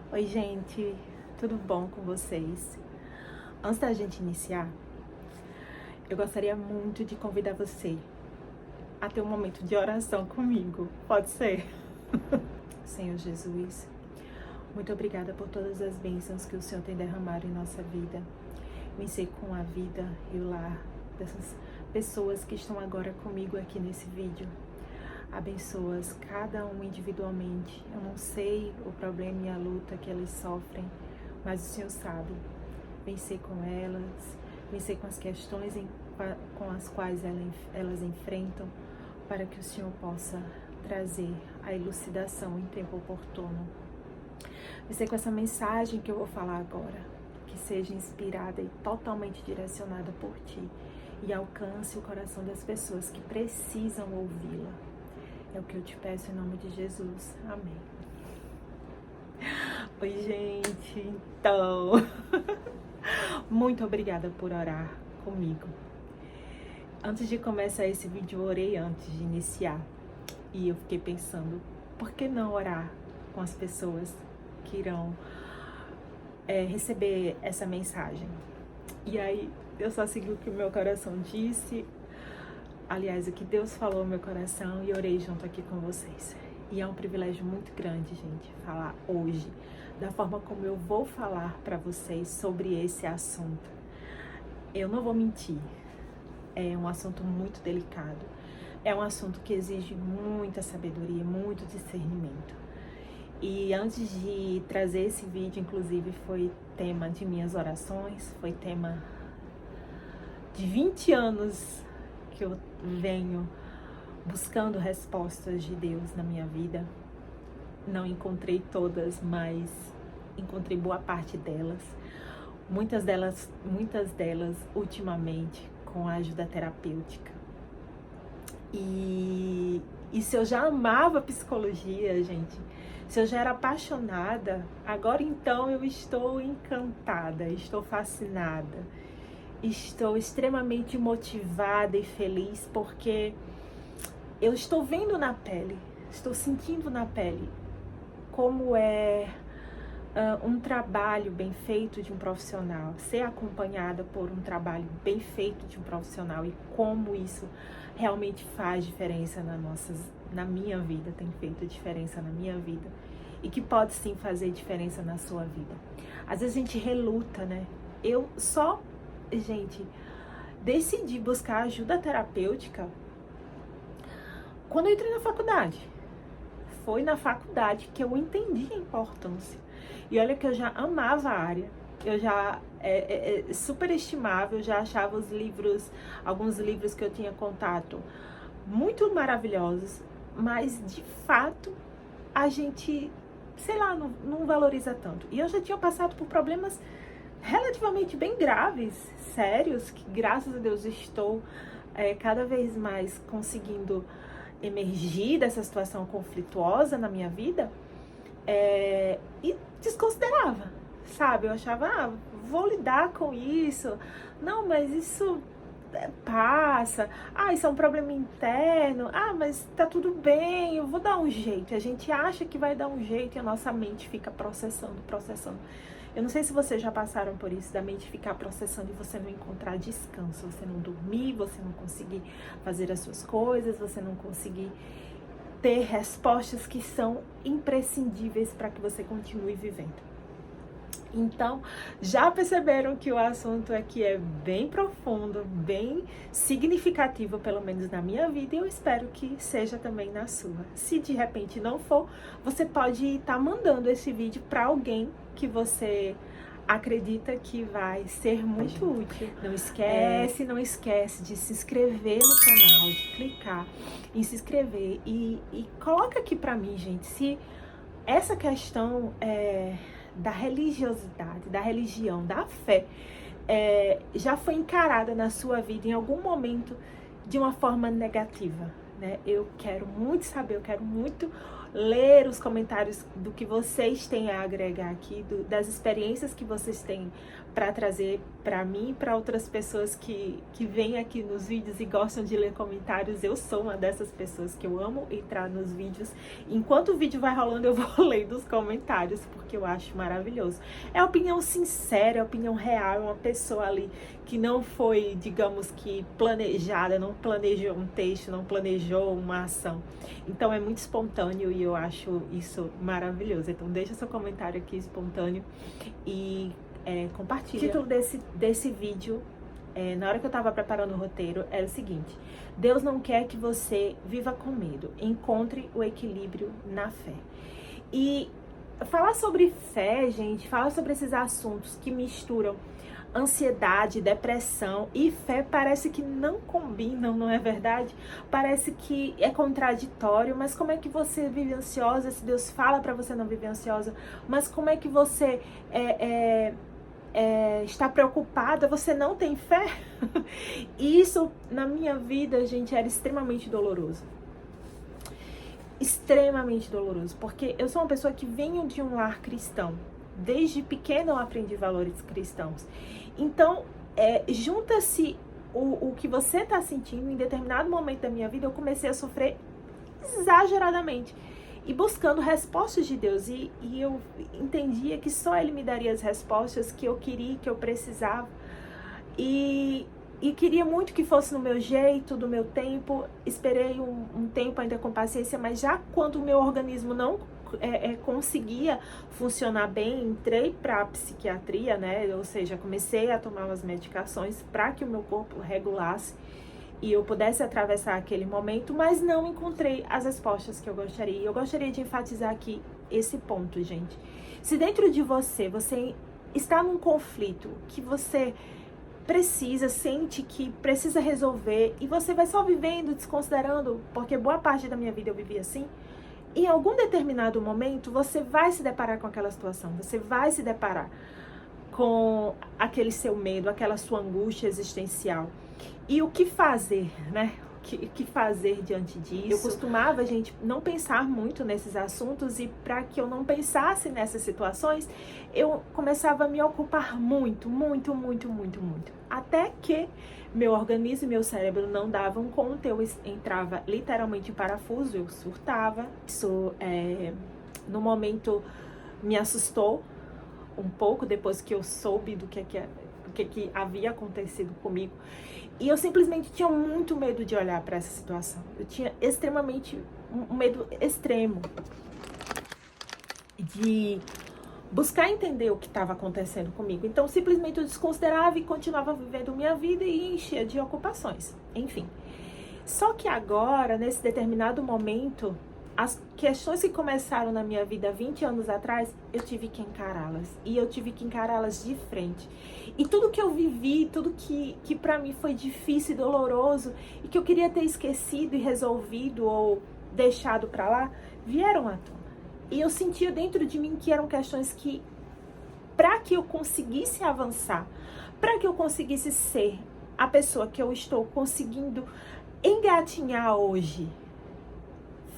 Oi, gente, tudo bom com vocês? Antes da gente iniciar, eu gostaria muito de convidar você a ter um momento de oração comigo. Pode ser? Senhor Jesus, muito obrigada por todas as bênçãos que o Senhor tem derramado em nossa vida. Vencer com a vida e o lar dessas pessoas que estão agora comigo aqui nesse vídeo. Abençoas cada um individualmente. Eu não sei o problema e a luta que eles sofrem, mas o Senhor sabe. Vencer com elas, vencer com as questões com as quais elas enfrentam, para que o Senhor possa trazer a elucidação em tempo oportuno. Vencer com essa mensagem que eu vou falar agora, que seja inspirada e totalmente direcionada por Ti e alcance o coração das pessoas que precisam ouvi-la. É o que eu te peço em nome de Jesus. Amém. Oi, gente. Então, muito obrigada por orar comigo. Antes de começar esse vídeo, eu orei antes de iniciar. E eu fiquei pensando, por que não orar com as pessoas que irão receber essa mensagem? E aí, eu só segui o que o meu coração disse. Aliás, o que Deus falou no meu coração, e orei junto aqui com vocês. E é um privilégio muito grande, gente, falar hoje, da forma como eu vou falar para vocês sobre esse assunto. Eu não vou mentir, é um assunto muito delicado, é um assunto que exige muita sabedoria, muito discernimento. E antes de trazer esse vídeo, inclusive, foi tema de minhas orações, foi tema de 20 anos que eu venho buscando respostas de Deus na minha vida. Não encontrei todas, mas encontrei boa parte delas. Muitas delas ultimamente com a ajuda terapêutica. E se eu já amava psicologia, gente, se eu já era apaixonada, agora então eu estou encantada, estou fascinada. Estou extremamente motivada e feliz porque eu estou vendo na pele, estou sentindo na pele como é um trabalho bem feito de um profissional, ser acompanhada por um trabalho bem feito de um profissional e como isso realmente faz diferença na minha vida, tem feito diferença na minha vida e que pode sim fazer diferença na sua vida. Às vezes a gente reluta, né? Gente, decidi buscar ajuda terapêutica quando eu entrei na faculdade. Foi na faculdade que eu entendi a importância. E olha que eu já amava a área, eu já superestimava, eu já achava alguns livros que eu tinha contato muito maravilhosos, mas de fato a gente, sei lá, não valoriza tanto. E eu já tinha passado por problemas relativamente bem graves, sérios, que graças a Deus estou cada vez mais conseguindo emergir dessa situação conflituosa na minha vida, e desconsiderava, sabe? Eu achava, vou lidar com isso, não, mas isso passa, isso é um problema interno, mas tá tudo bem, eu vou dar um jeito. A gente acha que vai dar um jeito e a nossa mente fica processando. Eu não sei se vocês já passaram por isso, da mente ficar processando e você não encontrar descanso, você não dormir, você não conseguir fazer as suas coisas, você não conseguir ter respostas que são imprescindíveis para que você continue vivendo. Então, já perceberam que o assunto aqui é bem profundo, bem significativo, pelo menos na minha vida, e eu espero que seja também na sua. Se de repente não for, você pode estar mandando esse vídeo para alguém que você acredita que vai ser muito útil. Não esquece de se inscrever no canal, de clicar em se inscrever e coloca aqui para mim, gente, se essa questão da religiosidade, da religião, da fé, já foi encarada na sua vida em algum momento de uma forma negativa, né? Eu quero muito saber, eu quero muito ler os comentários do que vocês têm a agregar aqui, das experiências que vocês têm para trazer para mim e para outras pessoas que vêm aqui nos vídeos e gostam de ler comentários. Eu sou uma dessas pessoas que eu amo entrar nos vídeos. Enquanto o vídeo vai rolando, eu vou lendo os comentários, porque eu acho maravilhoso. É opinião sincera, é opinião real, é uma pessoa ali que não foi, digamos que, planejada, não planejou um texto, não planejou uma ação. Então é muito espontâneo e eu acho isso maravilhoso. Então deixa seu comentário aqui espontâneo e compartilha. O título desse vídeo, na hora que eu tava preparando o roteiro, era o seguinte: Deus não quer que você viva com medo, encontre o equilíbrio na fé. E falar sobre fé, gente, falar sobre esses assuntos que misturam ansiedade, depressão e fé, parece que não combinam, não é verdade? Parece que é contraditório, mas como é que você vive ansiosa se Deus fala para você não viver ansiosa? Mas como é que você está preocupada, você não tem fé? E isso, na minha vida, gente, era extremamente doloroso. Extremamente doloroso, porque eu sou uma pessoa que venho de um lar cristão. Desde pequena eu aprendi valores cristãos. Então, junta-se o que você está sentindo. Em determinado momento da minha vida, eu comecei a sofrer exageradamente e buscando respostas de Deus. E eu entendia que só Ele me daria as respostas que eu queria, que eu precisava. E queria muito que fosse no meu jeito, do meu tempo. Esperei um tempo ainda com paciência, mas já quando o meu organismo não conseguia funcionar bem, entrei para a psiquiatria, né? Ou seja, comecei a tomar umas medicações para que o meu corpo regulasse e eu pudesse atravessar aquele momento, mas não encontrei as respostas que eu gostaria. Eu gostaria de enfatizar aqui esse ponto, gente. Se dentro de você está num conflito que você sente que precisa resolver e você vai só vivendo, desconsiderando, porque boa parte da minha vida eu vivi assim, em algum determinado momento você vai se deparar com aquela situação, você vai se deparar com aquele seu medo, aquela sua angústia existencial. E o que fazer, né? O que fazer diante disso? Eu costumava, gente, não pensar muito nesses assuntos e para que eu não pensasse nessas situações, eu começava a me ocupar muito. Até que meu organismo e meu cérebro não davam conta, eu entrava literalmente em parafuso, eu surtava. Isso, no momento, me assustou um pouco depois que eu soube do que havia acontecido comigo. E eu simplesmente tinha muito medo de olhar para essa situação. Eu tinha um medo extremo de buscar entender o que estava acontecendo comigo. Então, simplesmente eu desconsiderava e continuava vivendo minha vida e enchia de ocupações. Enfim. Só que agora, nesse determinado momento, as questões que começaram na minha vida 20 anos atrás, eu tive que encará-las. E eu tive que encará-las de frente. E tudo que eu vivi, tudo que pra mim foi difícil e doloroso, e que eu queria ter esquecido e resolvido ou deixado pra lá, vieram à tona. E eu sentia dentro de mim que eram questões que, pra que eu conseguisse avançar, pra que eu conseguisse ser a pessoa que eu estou conseguindo engatinhar hoje,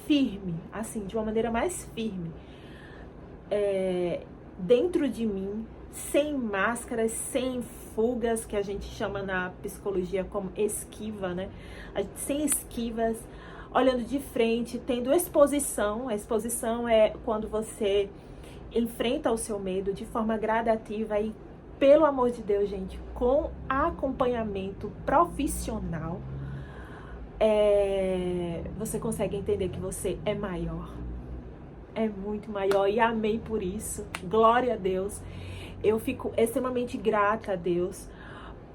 firme, assim, de uma maneira mais firme, dentro de mim, sem máscaras, sem fugas, que a gente chama na psicologia como esquiva, né? Sem esquivas, olhando de frente, tendo exposição. A exposição é quando você enfrenta o seu medo de forma gradativa e, pelo amor de Deus, gente, com acompanhamento profissional, você consegue entender que você é maior, é muito maior, e amém por isso, glória a Deus. Eu fico extremamente grata a Deus,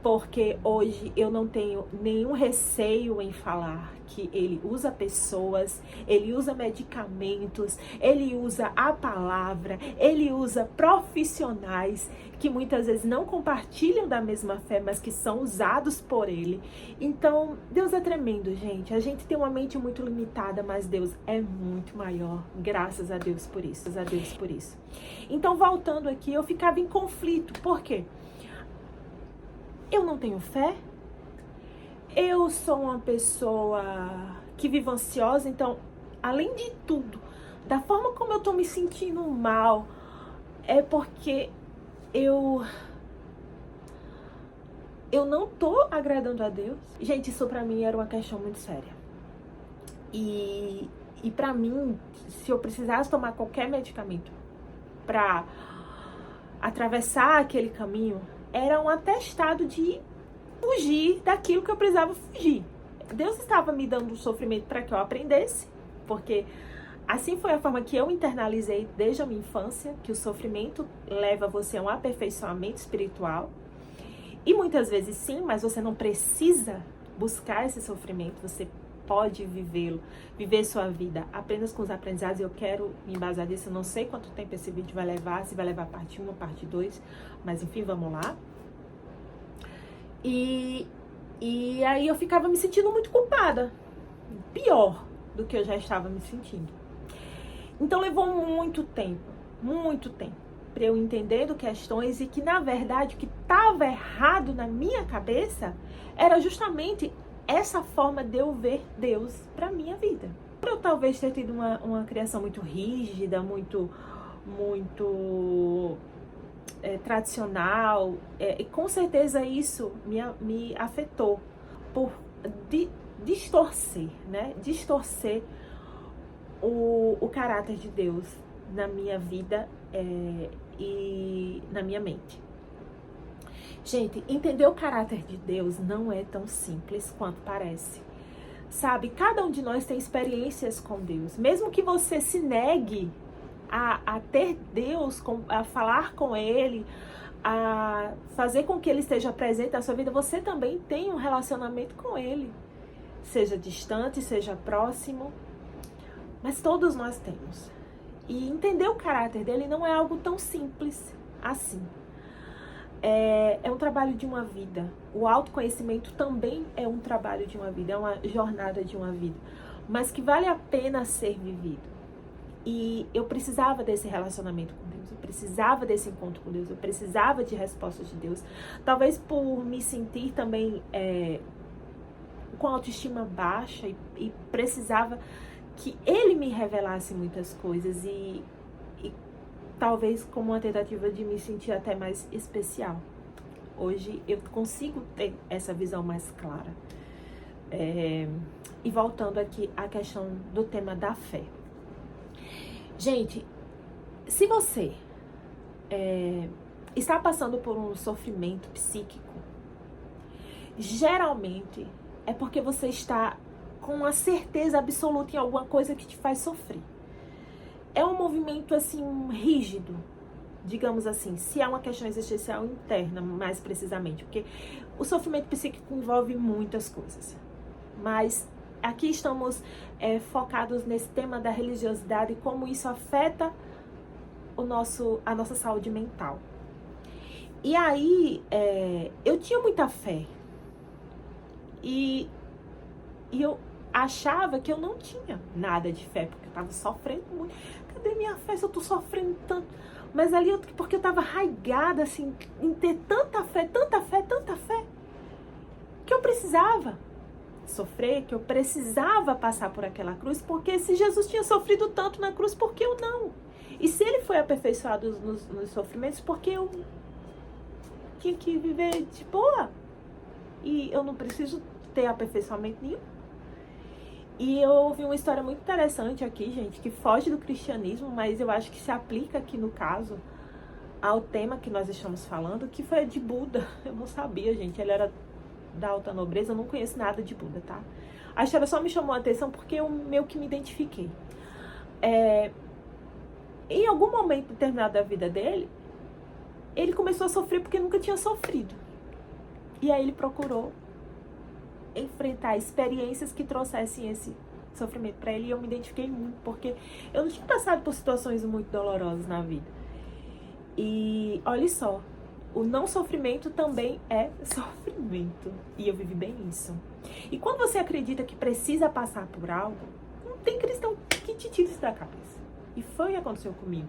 porque hoje eu não tenho nenhum receio em falar que Ele usa pessoas, Ele usa medicamentos, Ele usa a palavra, Ele usa profissionais que muitas vezes não compartilham da mesma fé, mas que são usados por Ele. Então, Deus é tremendo, gente. A gente tem uma mente muito limitada, mas Deus é muito maior. Graças a Deus por isso, graças a Deus por isso. Então, voltando aqui, eu ficava em conflito. Por quê? Eu não tenho fé, eu sou uma pessoa que vive ansiosa, então, além de tudo, da forma como eu tô me sentindo mal, é porque eu não tô agradando a Deus. Gente, isso pra mim era uma questão muito séria. E pra mim, se eu precisasse tomar qualquer medicamento pra atravessar aquele caminho, era um atestado de fugir daquilo que eu precisava fugir. Deus estava me dando um sofrimento para que eu aprendesse, porque assim foi a forma que eu internalizei desde a minha infância, que o sofrimento leva você a um aperfeiçoamento espiritual. E muitas vezes sim, mas você não precisa buscar esse sofrimento, você pode vivê-lo, viver sua vida apenas com os aprendizados. Eu quero me embasar disso, eu não sei quanto tempo esse vídeo vai levar, se vai levar parte 1 ou parte 2, mas enfim, vamos lá. E aí eu ficava me sentindo muito culpada, pior do que eu já estava me sentindo. Então levou muito tempo para eu entender questões e que na verdade o que estava errado na minha cabeça era justamente essa forma de eu ver Deus para minha vida. Por eu talvez ter tido uma criação muito rígida, muito tradicional, e com certeza isso me afetou por distorcer, né? Distorcer o caráter de Deus na minha vida e na minha mente. Gente, entender o caráter de Deus não é tão simples quanto parece. Sabe, cada um de nós tem experiências com Deus. Mesmo que você se negue a ter Deus, a falar com Ele, a fazer com que Ele esteja presente na sua vida, você também tem um relacionamento com Ele. Seja distante, seja próximo, mas todos nós temos. E entender o caráter dele não é algo tão simples assim. É um trabalho de uma vida. O autoconhecimento também é um trabalho de uma vida, é uma jornada de uma vida, mas que vale a pena ser vivido. E eu precisava desse relacionamento com Deus, eu precisava desse encontro com Deus, eu precisava de respostas de Deus. Talvez por me sentir também com autoestima baixa e precisava que Ele me revelasse muitas coisas e talvez como uma tentativa de me sentir até mais especial. Hoje eu consigo ter essa visão mais clara. E voltando aqui à questão do tema da fé. Gente, se você está passando por um sofrimento psíquico, geralmente é porque você está com uma certeza absoluta em alguma coisa que te faz sofrer. É um movimento assim rígido, digamos assim, se é uma questão existencial interna, mais precisamente, porque o sofrimento psíquico envolve muitas coisas. Mas aqui estamos focados nesse tema da religiosidade e como isso afeta a nossa saúde mental. E aí, eu tinha muita fé. E eu achava que eu não tinha nada de fé, porque eu estava sofrendo muito. Cadê minha fé se eu tô sofrendo tanto? Mas ali, porque eu estava arraigada, assim, em ter tanta fé, que eu precisava sofrer, que eu precisava passar por aquela cruz, porque se Jesus tinha sofrido tanto na cruz, por que eu não? E se ele foi aperfeiçoado nos sofrimentos, por que eu tinha que viver de boa? E eu não preciso ter aperfeiçoamento nenhum. E eu ouvi uma história muito interessante aqui, gente, que foge do cristianismo, mas eu acho que se aplica aqui no caso ao tema que nós estamos falando, que foi de Buda. Eu não sabia, gente, ele era da alta nobreza, eu não conheço nada de Buda, tá? A história só me chamou a atenção porque eu meio que me identifiquei. Em algum momento determinado da vida dele, ele começou a sofrer porque nunca tinha sofrido. E aí ele procurou enfrentar experiências que trouxessem esse sofrimento para ele, e eu me identifiquei muito, porque eu não tinha passado por situações muito dolorosas na vida. E olha só, o não sofrimento também é sofrimento, e eu vivi bem isso. E quando você acredita que precisa passar por algo, não tem cristão que te tire isso da cabeça. E foi o que aconteceu comigo.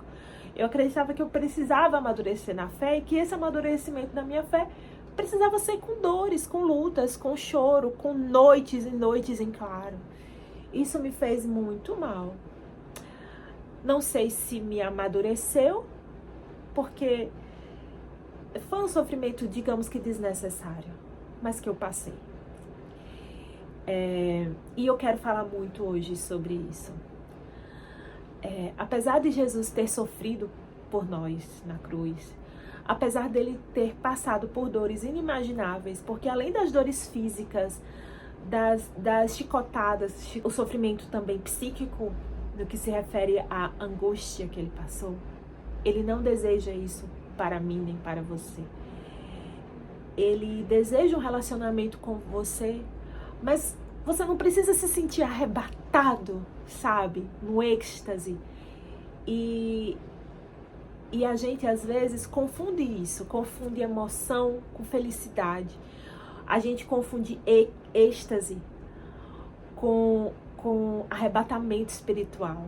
Eu acreditava que eu precisava amadurecer na fé, e que esse amadurecimento da minha fé precisava ser com dores, com lutas, com choro, com noites e noites em claro. Isso me fez muito mal. Não sei se me amadureceu, porque foi um sofrimento, digamos que desnecessário, mas que eu passei. E eu quero falar muito hoje sobre isso. Apesar de Jesus ter sofrido por nós na cruz, apesar dele ter passado por dores inimagináveis, porque além das dores físicas, das chicotadas, o sofrimento também psíquico, no que se refere à angústia que ele passou, ele não deseja isso para mim nem para você. Ele deseja um relacionamento com você, mas você não precisa se sentir arrebatado, sabe? No êxtase. E a gente, às vezes, confunde isso. Confunde emoção com felicidade. A gente confunde êxtase com arrebatamento espiritual.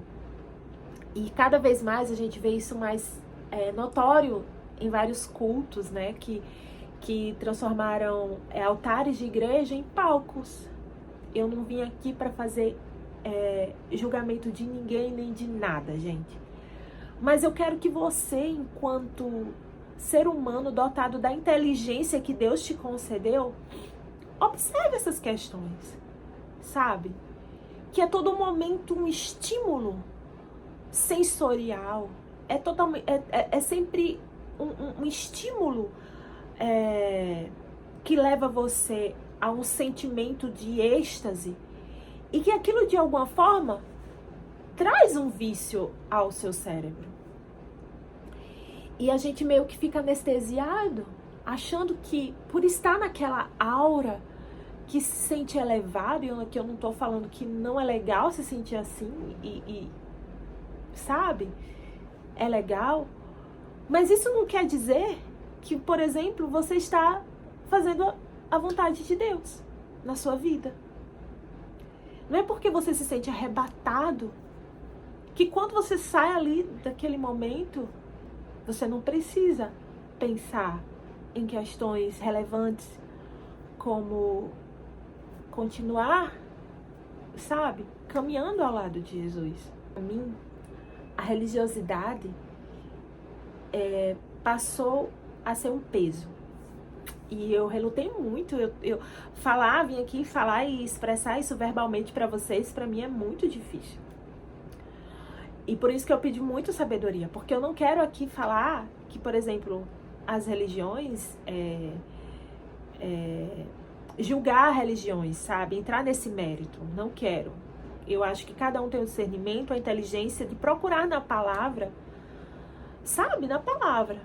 E cada vez mais a gente vê isso mais notório em vários cultos, né? Que transformaram altares de igreja em palcos. Eu não vim aqui para fazer julgamento de ninguém nem de nada, gente. Mas eu quero que você, enquanto ser humano dotado da inteligência que Deus te concedeu, observe essas questões, sabe? Que é todo momento um estímulo sensorial, é sempre um estímulo que leva você a um sentimento de êxtase e que aquilo de alguma forma traz um vício ao seu cérebro. E a gente meio que fica anestesiado, achando que por estar naquela aura que se sente elevado, e que eu não tô falando que não é legal se sentir assim, sabe? É legal, mas isso não quer dizer que, por exemplo, você está fazendo a vontade de Deus na sua vida. Não é porque você se sente arrebatado que quando você sai ali daquele momento, você não precisa pensar em questões relevantes como continuar, sabe, caminhando ao lado de Jesus. Para mim, a religiosidade passou a ser um peso. E eu relutei muito. Eu vim aqui falar e expressar isso verbalmente para vocês, para mim é muito difícil. E por isso que eu pedi muito sabedoria, porque eu não quero aqui falar que, por exemplo, as religiões, julgar religiões, sabe? Entrar nesse mérito, não quero. Eu acho que cada um tem o discernimento, a inteligência de procurar na palavra, sabe? Na palavra.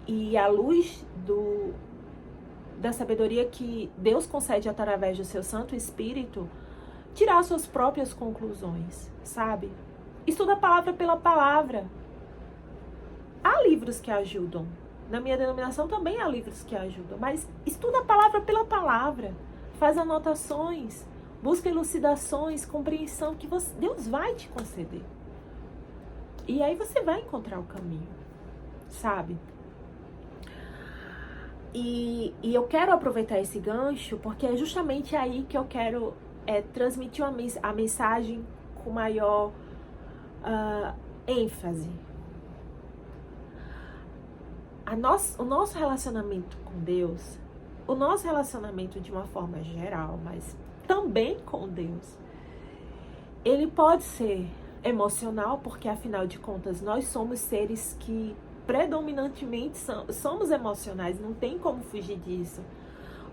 E à luz da sabedoria que Deus concede através do seu Santo Espírito, tirar suas próprias conclusões, sabe? Estuda a palavra pela palavra. Há livros que ajudam. Na minha denominação também há livros que ajudam. Mas estuda a palavra pela palavra. Faz anotações. Busca elucidações, compreensão que Deus vai te conceder. E aí você vai encontrar o caminho, sabe? E eu quero aproveitar esse gancho, porque é justamente aí que eu quero transmitir a mensagem com maior ênfase. O nosso relacionamento com Deus, o nosso relacionamento de uma forma geral, mas também com Deus, ele pode ser emocional, porque afinal de contas nós somos seres que predominantemente somos emocionais, não tem como fugir disso.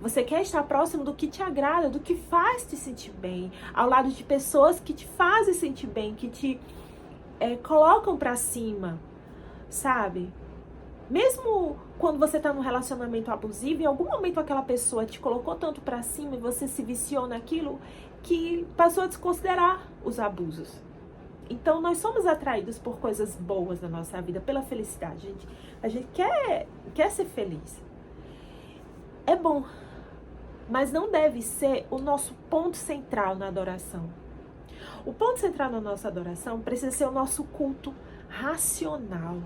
Você quer estar próximo do que te agrada, do que faz te sentir bem, ao lado de pessoas que te fazem sentir bem, que te colocam pra cima, sabe? Mesmo quando você tá num relacionamento abusivo, em algum momento aquela pessoa te colocou tanto pra cima e você se viciou naquilo que passou a desconsiderar os abusos. Então nós somos atraídos por coisas boas na nossa vida, pela felicidade. A gente quer ser feliz. É bom, mas não deve ser o nosso ponto central na adoração. O ponto central na nossa adoração precisa ser o nosso culto racional,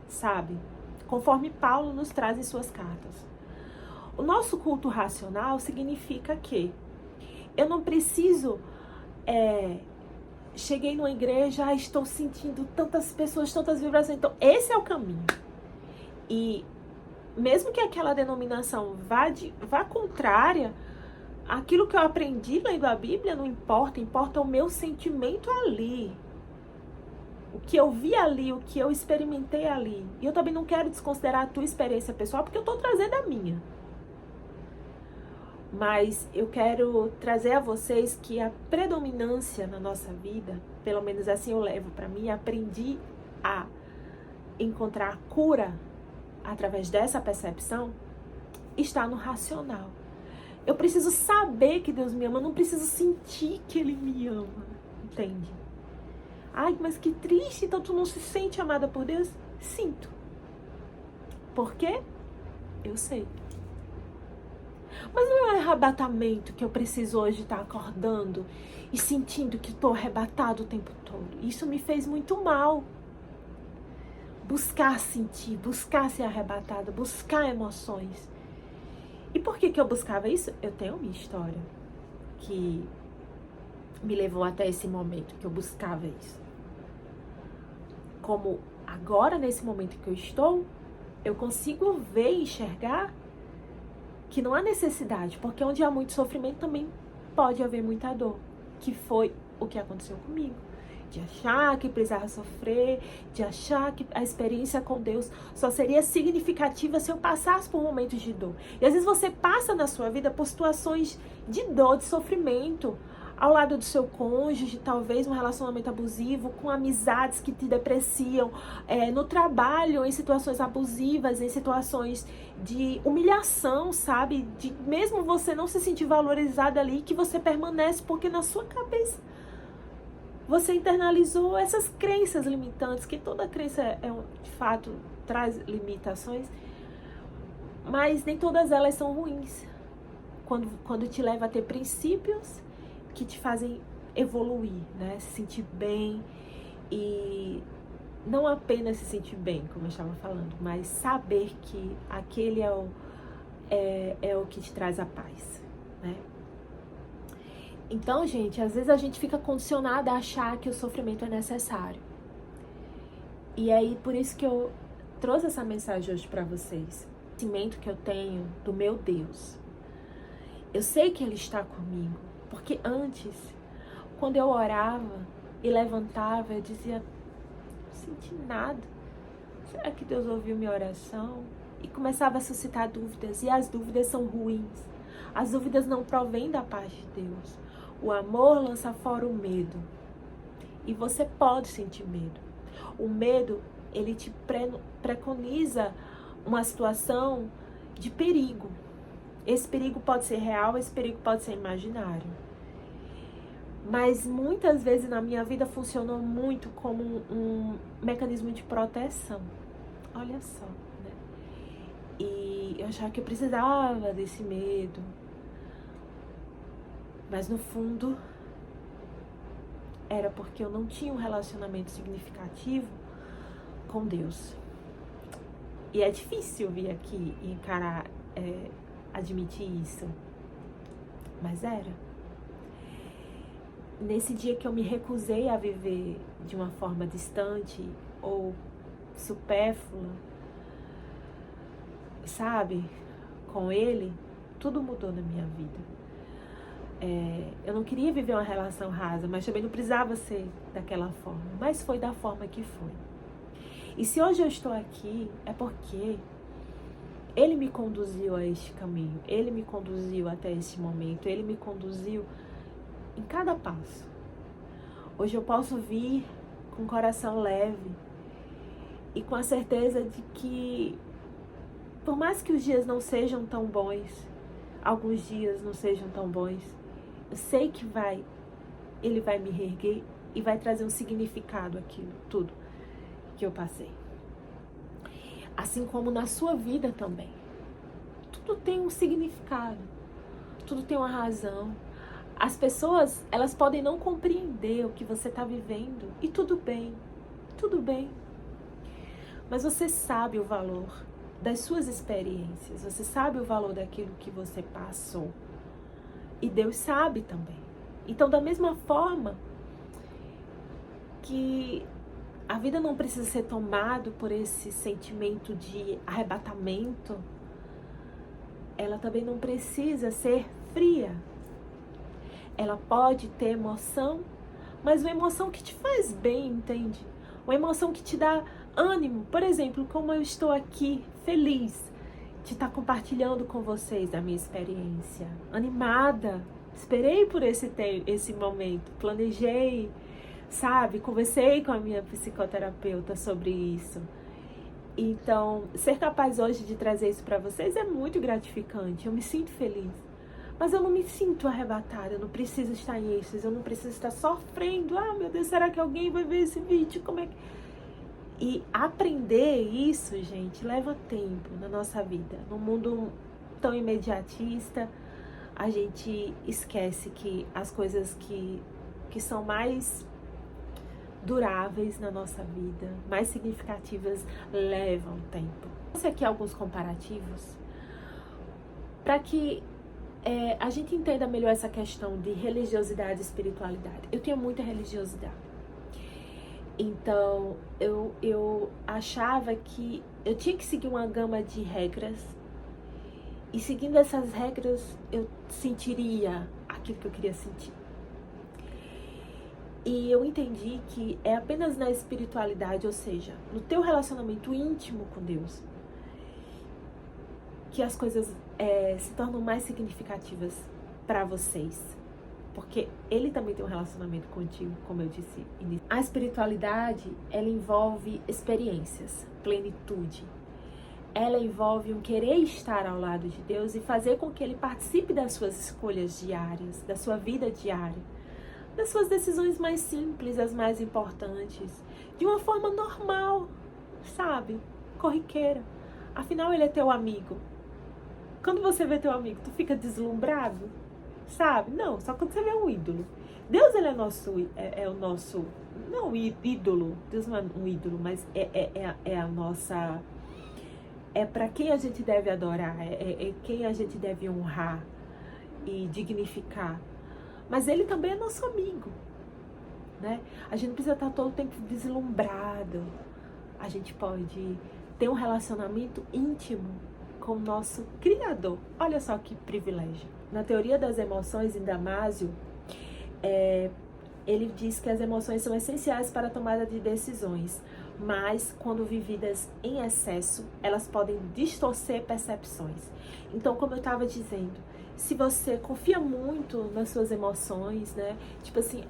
sabe? Conforme Paulo nos traz em suas cartas. O nosso culto racional significa que eu não preciso cheguei numa igreja, estou sentindo tantas pessoas, tantas vibrações. Então, esse é o caminho. E mesmo que aquela denominação vá contrária, aquilo que eu aprendi lendo a Bíblia não importa, importa o meu sentimento ali. O que eu vi ali, o que eu experimentei ali. E eu também não quero desconsiderar a tua experiência pessoal, porque eu estou trazendo a minha. Mas eu quero trazer a vocês que a predominância na nossa vida, pelo menos assim eu levo para mim, aprendi a encontrar cura através dessa percepção, está no racional. Eu preciso saber que Deus me ama, eu não preciso sentir que Ele me ama, entende? Ai, mas que triste, então tu não se sente amada por Deus? Sinto. Por quê? Eu sei. Mas não é arrebatamento que eu preciso hoje estar acordando e sentindo que estou arrebatado o tempo todo. Isso me fez muito mal. Buscar sentir, buscar ser arrebatada, buscar emoções. E por que eu buscava isso? Eu tenho uma história que me levou até esse momento que eu buscava isso. Como agora, nesse momento que eu estou, eu consigo ver e enxergar que não há necessidade, porque onde há muito sofrimento também pode haver muita dor, que foi o que aconteceu comigo. De achar que precisava sofrer, de achar que a experiência com Deus só seria significativa se eu passasse por momentos de dor. E às vezes você passa na sua vida por situações de dor, de sofrimento, ao lado do seu cônjuge, talvez um relacionamento abusivo, com amizades que te depreciam, no trabalho, em situações abusivas, em situações de humilhação, sabe? De mesmo você não se sentir valorizada ali, que você permanece, porque na sua cabeça você internalizou essas crenças limitantes, que toda crença, de fato, traz limitações, mas nem todas elas são ruins. Quando te leva a ter princípios que te fazem evoluir, né? Se sentir bem e não apenas se sentir bem, como eu estava falando, mas saber que aquele é o que te traz a paz, né? Então, gente, às vezes a gente fica condicionada a achar que o sofrimento é necessário. E aí, por isso que eu trouxe essa mensagem hoje para vocês. O sentimento que eu tenho do meu Deus. Eu sei que Ele está comigo. Porque antes, quando eu orava e levantava, eu dizia, não senti nada. Será que Deus ouviu minha oração? E começava a suscitar dúvidas. E as dúvidas são ruins. As dúvidas não provêm da parte de Deus. O amor lança fora o medo. E você pode sentir medo. O medo, ele te preconiza uma situação de perigo. Esse perigo pode ser real, esse perigo pode ser imaginário. Mas muitas vezes na minha vida funcionou muito como um mecanismo de proteção. Olha só, né? E eu achava que eu precisava desse medo. Mas no fundo, era porque eu não tinha um relacionamento significativo com Deus. E é difícil vir aqui e encarar, admitir isso. Mas era. Nesse dia que eu me recusei a viver de uma forma distante ou supérflua, sabe, com Ele, tudo mudou na minha vida. Eu não queria viver uma relação rasa, mas também não precisava ser daquela forma. Mas foi da forma que foi. E se hoje eu estou aqui, é porque Ele me conduziu a este caminho. Ele me conduziu até este momento. Ele me conduziu em cada passo. Hoje eu posso vir com o coração leve e com a certeza de que, por mais que os dias não sejam tão bons, alguns dias não sejam tão bons, eu sei que Ele vai me reerguer e vai trazer um significado àquilo, tudo que eu passei. Assim como na sua vida também. Tudo tem um significado, tudo tem uma razão. As pessoas, elas podem não compreender o que você está vivendo e tudo bem, tudo bem. Mas você sabe o valor das suas experiências, você sabe o valor daquilo que você passou. E Deus sabe também. Então, da mesma forma, que a vida não precisa ser tomada por esse sentimento de arrebatamento. Ela também não precisa ser fria. Ela pode ter emoção, mas uma emoção que te faz bem, entende? Uma emoção que te dá ânimo. Por exemplo, como eu estou aqui feliz de estar compartilhando com vocês a minha experiência, animada. Esperei por esse momento, planejei, sabe? Conversei com a minha psicoterapeuta sobre isso. Então, ser capaz hoje de trazer isso para vocês é muito gratificante. Eu me sinto feliz. Mas eu não me sinto arrebatada, eu não preciso estar em êxtase, eu não preciso estar sofrendo. Ah, meu Deus, será que alguém vai ver esse vídeo? Como é que... E aprender isso, gente, leva tempo na nossa vida. Num mundo tão imediatista, a gente esquece que as coisas que são mais duráveis na nossa vida, mais significativas, levam tempo. Vou aqui alguns comparativos para que a gente entenda melhor essa questão de religiosidade e espiritualidade. Eu tenho muita religiosidade. Então, eu achava que eu tinha que seguir uma gama de regras. E seguindo essas regras, eu sentiria aquilo que eu queria sentir. E eu entendi que é apenas na espiritualidade, ou seja, no teu relacionamento íntimo com Deus, que as coisas se tornam mais significativas para vocês. Porque Ele também tem um relacionamento contigo, como eu disse. A espiritualidade, ela envolve experiências, plenitude. Ela envolve um querer estar ao lado de Deus e fazer com que Ele participe das suas escolhas diárias, da sua vida diária, das suas decisões mais simples, as mais importantes, de uma forma normal, sabe? Corriqueira. Afinal, Ele é teu amigo. Quando você vê teu amigo, tu fica deslumbrado, sabe? Não, só quando você vê um ídolo. Deus, Ele é o nosso, não ídolo, Deus não é um ídolo, mas é a nossa... É para quem a gente deve adorar, é quem a gente deve honrar e dignificar. Mas Ele também é nosso amigo, né? A gente não precisa estar todo o tempo deslumbrado. A gente pode ter um relacionamento íntimo com o nosso Criador. Olha só que privilégio. Na teoria das emoções, em Damásio, ele diz que as emoções são essenciais para a tomada de decisões, mas quando vividas em excesso, elas podem distorcer percepções. Então, como eu estava dizendo, se você confia muito nas suas emoções, né? Tipo assim,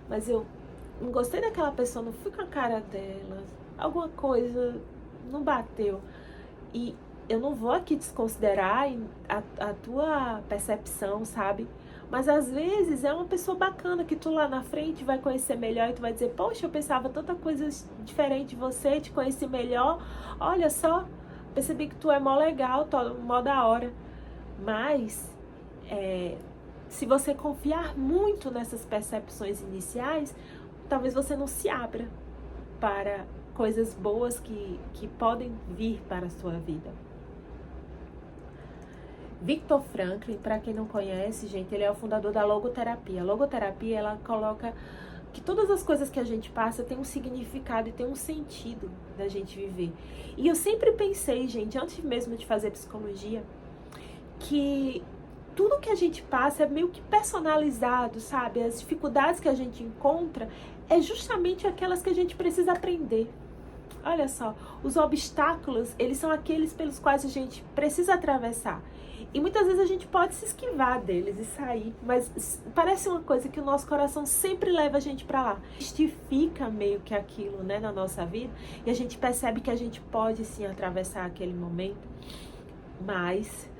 mas eu não gostei daquela pessoa, não fui com a cara dela, alguma coisa não bateu. E eu não vou aqui desconsiderar a tua percepção, sabe? Mas às vezes é uma pessoa bacana que tu lá na frente vai conhecer melhor e tu vai dizer, poxa, eu pensava tanta coisa diferente de você, te conheci melhor, olha só, percebi que tu é mó legal, mó da hora. Mas, se você confiar muito nessas percepções iniciais, talvez você não se abra para coisas boas que podem vir para a sua vida. Viktor Frankl, para quem não conhece, gente, ele é o fundador da logoterapia. A logoterapia, ela coloca que todas as coisas que a gente passa tem um significado e tem um sentido da gente viver. E eu sempre pensei, gente, antes mesmo de fazer psicologia, que tudo que a gente passa é meio que personalizado, sabe? As dificuldades que a gente encontra é justamente aquelas que a gente precisa aprender. Olha só, os obstáculos, eles são aqueles pelos quais a gente precisa atravessar. E muitas vezes a gente pode se esquivar deles e sair, mas parece uma coisa que o nosso coração sempre leva a gente para lá. Justifica meio que aquilo, né, na nossa vida, e a gente percebe que a gente pode sim atravessar aquele momento, mas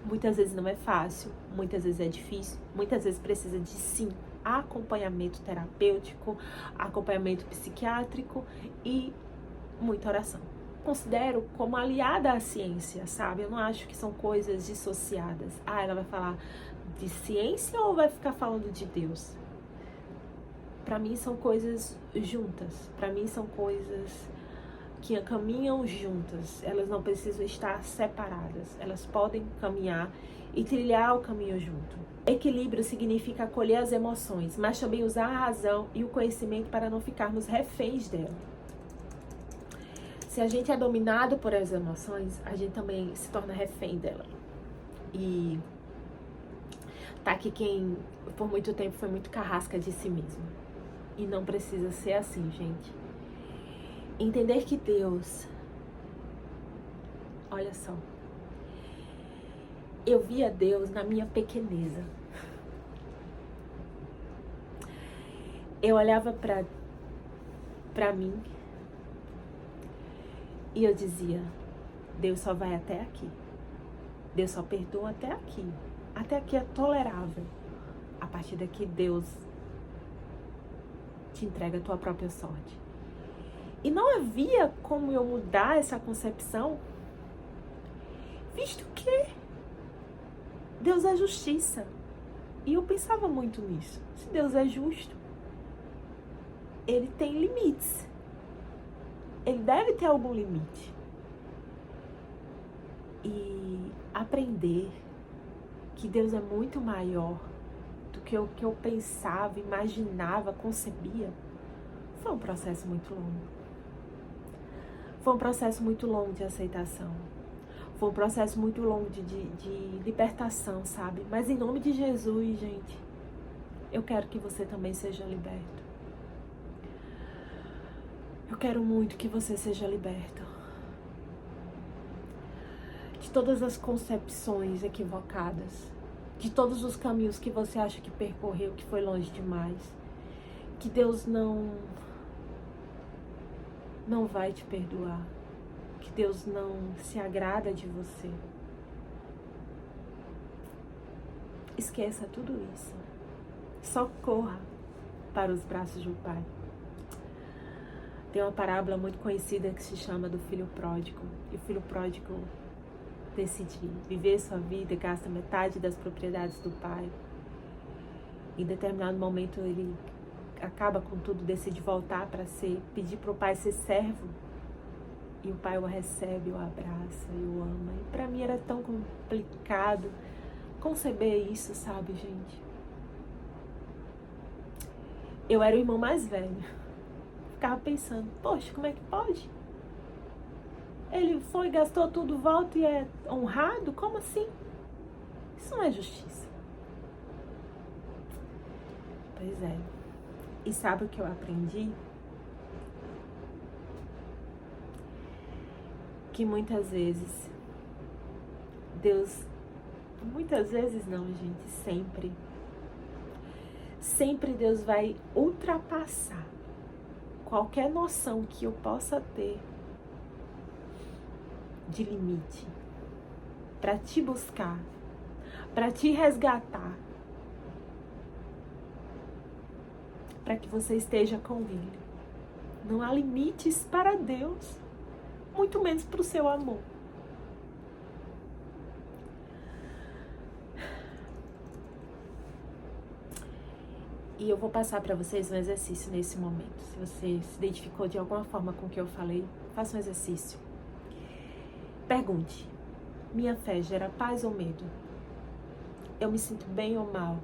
muitas vezes não é fácil, muitas vezes é difícil, muitas vezes precisa de sim acompanhamento terapêutico, acompanhamento psiquiátrico e muita oração. Considero como aliada à ciência, sabe? Eu não acho que são coisas dissociadas. Ela vai falar de ciência ou vai ficar falando de Deus? Para mim são coisas juntas. Para mim são coisas que caminham juntas. Elas não precisam estar separadas. Elas podem caminhar e trilhar o caminho junto. Equilíbrio significa acolher as emoções, mas também usar a razão e o conhecimento para não ficarmos reféns dela. Se a gente é dominado por as emoções, a gente também se torna refém dela. E tá aqui quem por muito tempo foi muito carrasca de si mesmo. E não precisa ser assim, gente. Entender que Deus... Olha só. Eu via Deus na minha pequeneza. Eu olhava pra mim e eu dizia, Deus só vai até aqui. Deus só perdoa até aqui. Até aqui é tolerável. A partir daqui, Deus te entrega a tua própria sorte. E não havia como eu mudar essa concepção, visto que Deus é justiça. E eu pensava muito nisso. Se Deus é justo, Ele tem limites. Ele deve ter algum limite. E aprender que Deus é muito maior do que o que eu pensava, imaginava, concebia, foi um processo muito longo. Foi um processo muito longo de aceitação. Foi um processo muito longo de libertação, sabe? Mas em nome de Jesus, gente, eu quero que você também seja liberto. Eu quero muito que você seja liberto de todas as concepções equivocadas, de todos os caminhos que você acha que percorreu, que foi longe demais, que Deus não vai te perdoar, que Deus não se agrada de você. Esqueça tudo isso. Só corra para os braços do Pai. Tem uma parábola muito conhecida que se chama do filho pródigo. E o filho pródigo decide viver sua vida e gasta metade das propriedades do pai. Em determinado momento ele acaba com tudo, decide voltar para pedir para o pai ser servo. E o pai o recebe, o abraça e o ama. E para mim era tão complicado conceber isso, sabe, gente? Eu era o irmão mais velho. Ficava pensando, poxa, como é que pode? Ele foi, gastou tudo, volta e é honrado? Como assim? Isso não é justiça. Pois é. E sabe o que eu aprendi? Que muitas vezes Deus... Muitas vezes não, gente. Sempre Deus vai ultrapassar qualquer noção que eu possa ter de limite, para te buscar, para te resgatar, para que você esteja com Ele. Não há limites para Deus, muito menos para o seu amor. E eu vou passar para vocês um exercício nesse momento. Se você se identificou de alguma forma com o que eu falei, faça um exercício. Pergunte: minha fé gera paz ou medo? Eu me sinto bem ou mal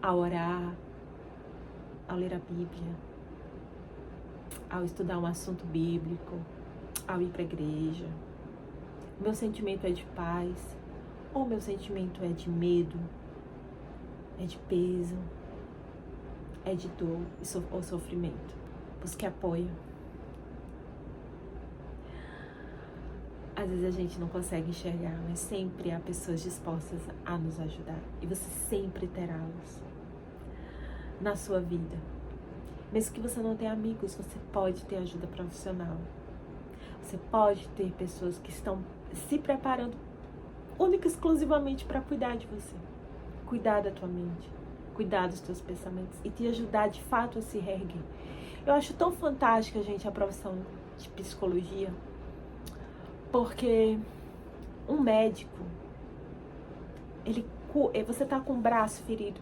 ao orar, ao ler a Bíblia, ao estudar um assunto bíblico, ao ir para a igreja? Meu sentimento é de paz ou meu sentimento é de medo, é de peso, é de dor ou sofrimento? Busque apoio. Às vezes a gente não consegue enxergar, mas sempre há pessoas dispostas a nos ajudar. E você sempre terá-las na sua vida. Mesmo que você não tenha amigos, você pode ter ajuda profissional. Você pode ter pessoas que estão se preparando única e exclusivamente para cuidar de você. Cuidar da tua mente, cuidar dos teus pensamentos e te ajudar de fato a se reerguer. Eu acho tão fantástica, gente, a profissão de psicologia. Porque um médico, você tá com o braço ferido,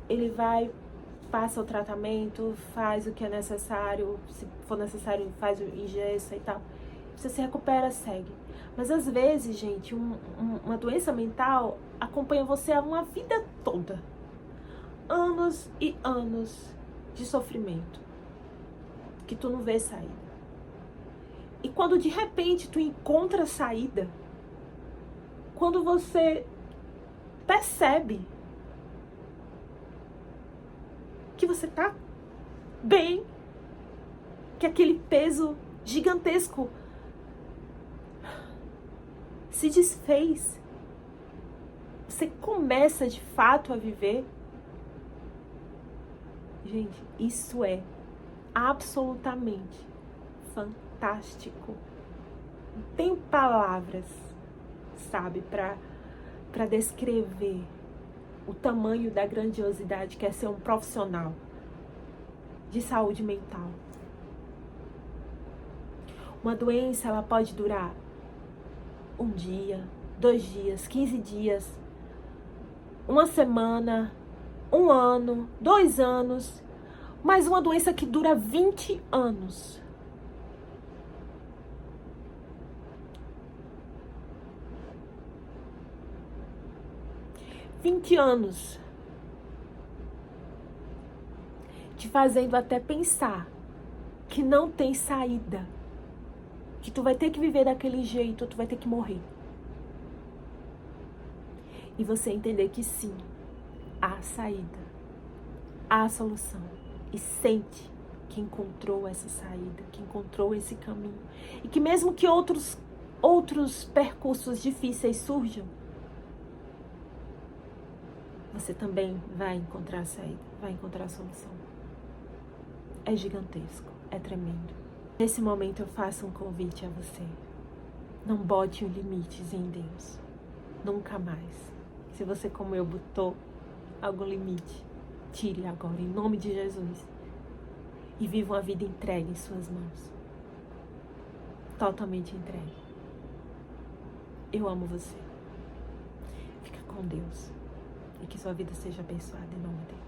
ele vai, passa o tratamento, faz o que é necessário, se for necessário faz o ingesso e tal. você se recupera, segue. Mas às vezes, gente, uma doença mental acompanha você uma vida toda. Anos e anos de sofrimento. Que tu não vê saída. E quando de repente tu encontra saída, quando você percebe que você tá bem, que aquele peso gigantesco se desfez, você começa de fato a viver. Gente, isso é absolutamente fantástico. Não tenho palavras, sabe, para descrever o tamanho da grandiosidade que é ser um profissional de saúde mental. Uma doença, ela pode durar 1 dia, 2 dias, 15 dias, 1 semana, 1 ano, 2 anos, mas uma doença que dura 20 anos. Anos te fazendo até pensar que não tem saída, que tu vai ter que viver daquele jeito, tu vai ter que morrer. E você entender que sim, há saída, há solução. E sente que encontrou essa saída, que encontrou esse caminho. E que mesmo que outros percursos difíceis surjam, você também vai encontrar a saída, vai encontrar a solução. É gigantesco, é tremendo. Nesse momento eu faço um convite a você. Não bote limites em Deus. Nunca mais. Se você, como eu, botou algum limite, tire agora, em nome de Jesus. E viva uma vida entregue em suas mãos. Totalmente entregue. Eu amo você. Fica com Deus. E que sua vida seja abençoada em nome dele.